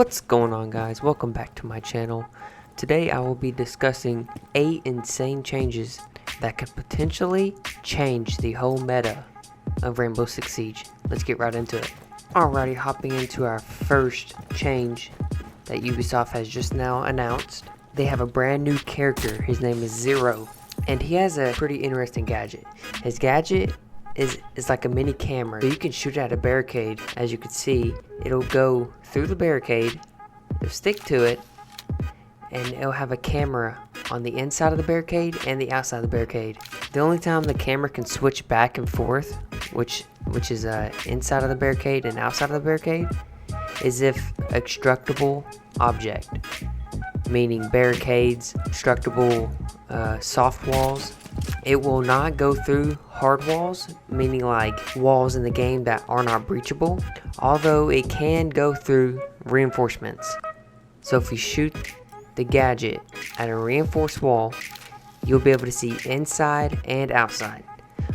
What's going on, guys? Welcome back to my channel. Today I will be discussing 8 insane changes that could potentially change the whole meta of Rainbow Six Siege. Let's get right into it. Alrighty, hopping into our first change that Ubisoft has just now announced. They have a brand new character. His name is Zero, and he has a pretty interesting gadget. His gadget is like a mini camera, so you can shoot at a barricade. As you can see, it'll go through the barricade, it'll stick to it, and it'll have a camera on the inside of the barricade and the outside of the barricade. The only time the camera can switch back and forth, which is inside of the barricade and outside of the barricade, is if extractable object, meaning barricades, extractable soft walls. It will not go through hard walls, meaning like walls in the game that are not breachable, although it can go through reinforcements. So if you shoot the gadget at a reinforced wall, you'll be able to see inside and outside.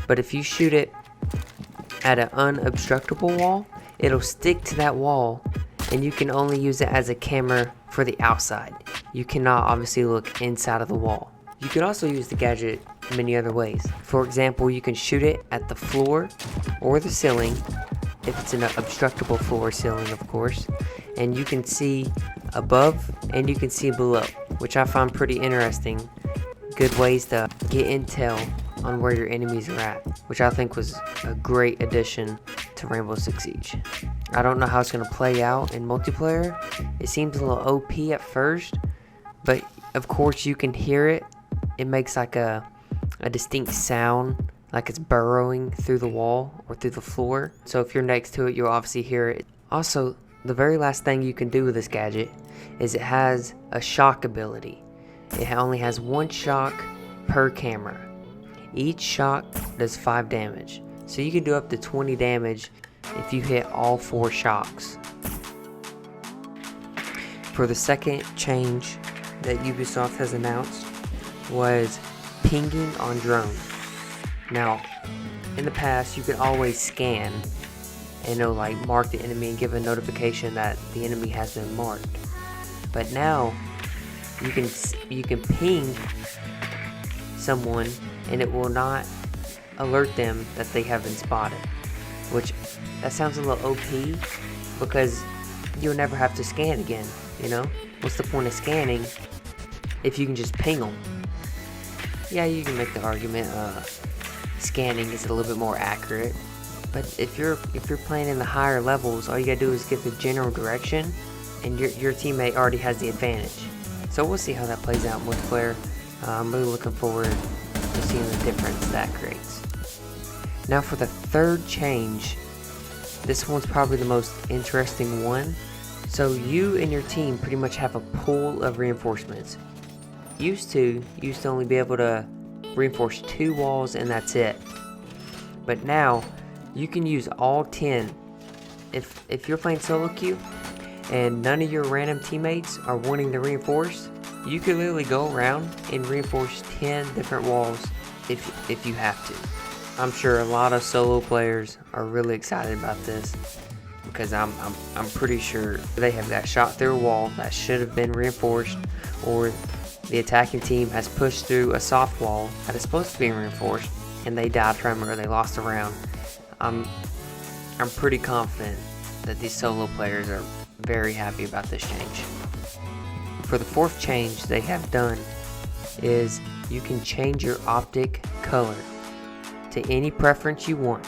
But if you shoot it at an unobstructable wall, it'll stick to that wall, and you can only use it as a camera for the outside. You cannot obviously look inside of the wall. You can also use the gadget many other ways. For example, you can shoot it at the floor or the ceiling, if it's an obstructable floor or ceiling, of course, and you can see above and you can see below, which I find pretty interesting. Good ways to get intel on where your enemies are at, which I think was a great addition to Rainbow Six Siege. I don't know how it's going to play out in multiplayer. It seems a little OP at first, but of course you can hear it. It makes like a distinct sound, like it's burrowing through the wall or through the floor. So if you're next to it, you'll obviously hear it. Also, the very last thing you can do with this gadget is it has a shock ability. It only has one shock per camera. Each shock does 5 damage. So you can do up to 20 damage if you hit all 4 shocks. For the second change that Ubisoft has announced was pinging on drones. Now, in the past, you could always scan and it'll like mark the enemy and give a notification that the enemy has been marked. But now you can ping someone and it will not alert them that they have been spotted, which that sounds a little OP because you'll never have to scan again. You know, what's the point of scanning if you can just ping them? Yeah, you can make the argument scanning is a little bit more accurate, but if you're playing in the higher levels, all you gotta do is get the general direction and your teammate already has the advantage. So we'll see how that plays out in multiplayer. I'm really looking forward to seeing the difference that creates. Now for the third change, this one's probably the most interesting one. So you and your team pretty much have a pool of reinforcements. Used to only be able to reinforce 2 walls and that's it. But now you can use all 10. If you're playing solo queue and none of your random teammates are wanting to reinforce, you can literally go around and reinforce 10 different walls if you have to. I'm sure a lot of solo players are really excited about this because I'm pretty sure they have got shot through a wall that should have been reinforced, or the attacking team has pushed through a soft wall that is supposed to be reinforced and they died from it or they lost a round. I'm pretty confident that these solo players are very happy about this change. For the fourth change they have done is you can change your optic color to any preference you want.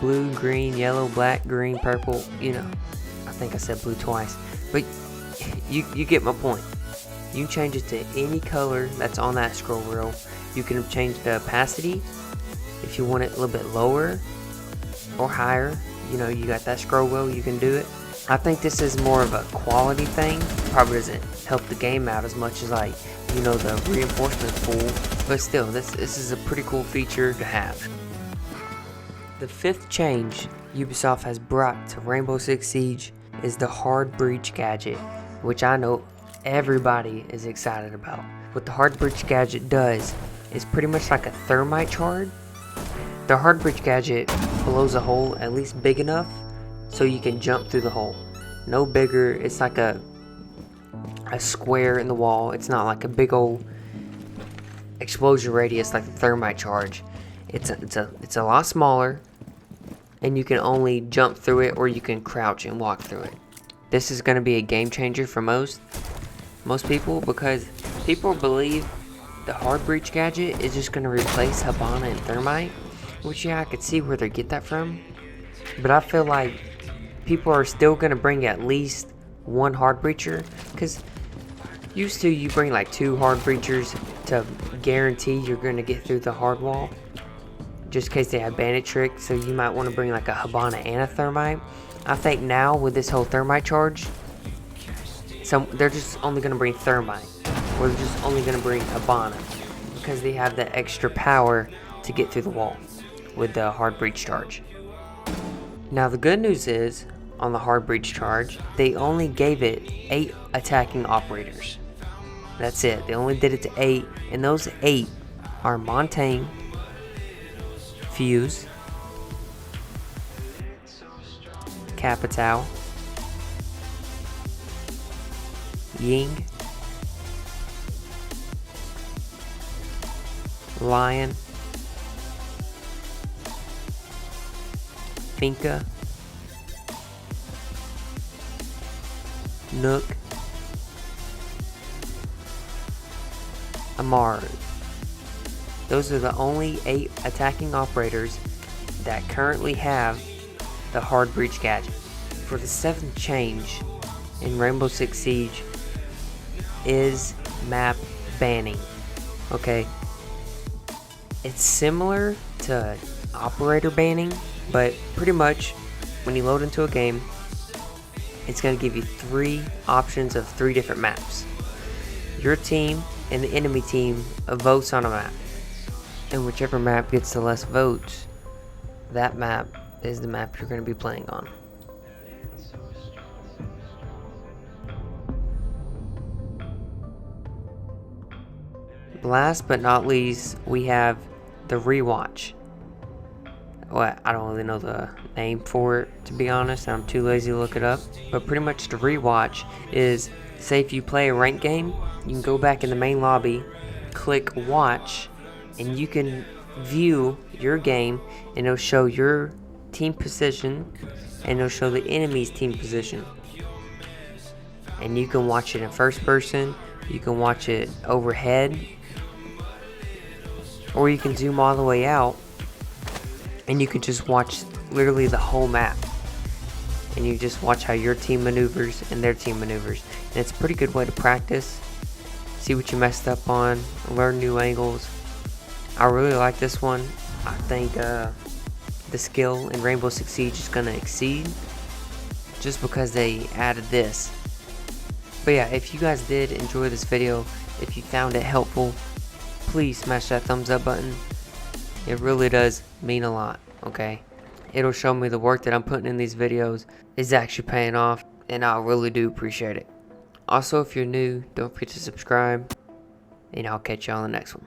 Blue, green, yellow, black, green, purple, you know. I think I said blue twice, but you get my point. You can change it to any color that's on that scroll wheel. You can change the opacity if you want it a little bit lower or higher. You know, you got that scroll wheel, you can do it. I think this is more of a quality thing. Probably doesn't help the game out as much as like, you know, the reinforcement pool. But still, this is a pretty cool feature to have. The fifth change Ubisoft has brought to Rainbow Six Siege is the hard breach gadget, which I know everybody is excited about. What the hard breach gadget does is pretty much like a thermite shard. The hard breach gadget blows a hole at least big enough so you can jump through the hole. no bigger. It's like a square in the wall. It's not like a big old explosion radius like the thermite charge. It's a lot smaller, and you can only jump through it, or you can crouch and walk through it. This is going to be a game changer for most people, because people believe the hard breach gadget is just going to replace Hibana and thermite, which, yeah, I could see where they get that from, but I feel like people are still going to bring at least one hard breacher, because used to you bring like 2 hard breachers to guarantee you're going to get through the hard wall, just in case they have bandit trick. So you might want to bring like a Hibana and a thermite. I think now with this whole thermite charge, they're just only going to bring thermite, or they're just only going to bring Hibana, because they have the extra power to get through the wall with the hard breach charge. Now the good news is, on the hard breach charge, they only gave it 8 attacking operators. That's it. They only did it to 8, and those 8 are Montagne, Fuse, Capitao, Ying, Lion, Finka, Nook, Amaru. Those are the only 8 attacking operators that currently have the hard breach gadget. For the 7th change in Rainbow Six Siege is map banning. Okay, it's similar to operator banning, but pretty much when you load into a game, it's going to give you 3 options of 3 different maps. Your team and the enemy team votes on a map, and whichever map gets the less votes, that map is the map you're going to be playing on. Last but not least, we have the rewatch. Well, I don't really know the name for it, to be honest. I'm too lazy to look it up. But pretty much the rewatch is, say if you play a ranked game, you can go back in the main lobby, click watch, and you can view your game, and it'll show your team position, and it'll show the enemy's team position. And you can watch it in first person, you can watch it overhead, or you can zoom all the way out, and you can just watch literally the whole map, and you just watch how your team maneuvers and their team maneuvers. And it's a pretty good way to practice, see what you messed up on, learn new angles. I really like this one. I think the skill in Rainbow Six Siege is going to exceed, just because they added this. But yeah, if you guys did enjoy this video, if you found it helpful, please smash that thumbs up button. It really does mean a lot, okay? It'll show me the work that I'm putting in these videos is actually paying off, and I really do appreciate it. Also, if you're new, don't forget to subscribe, and I'll catch you on the next one.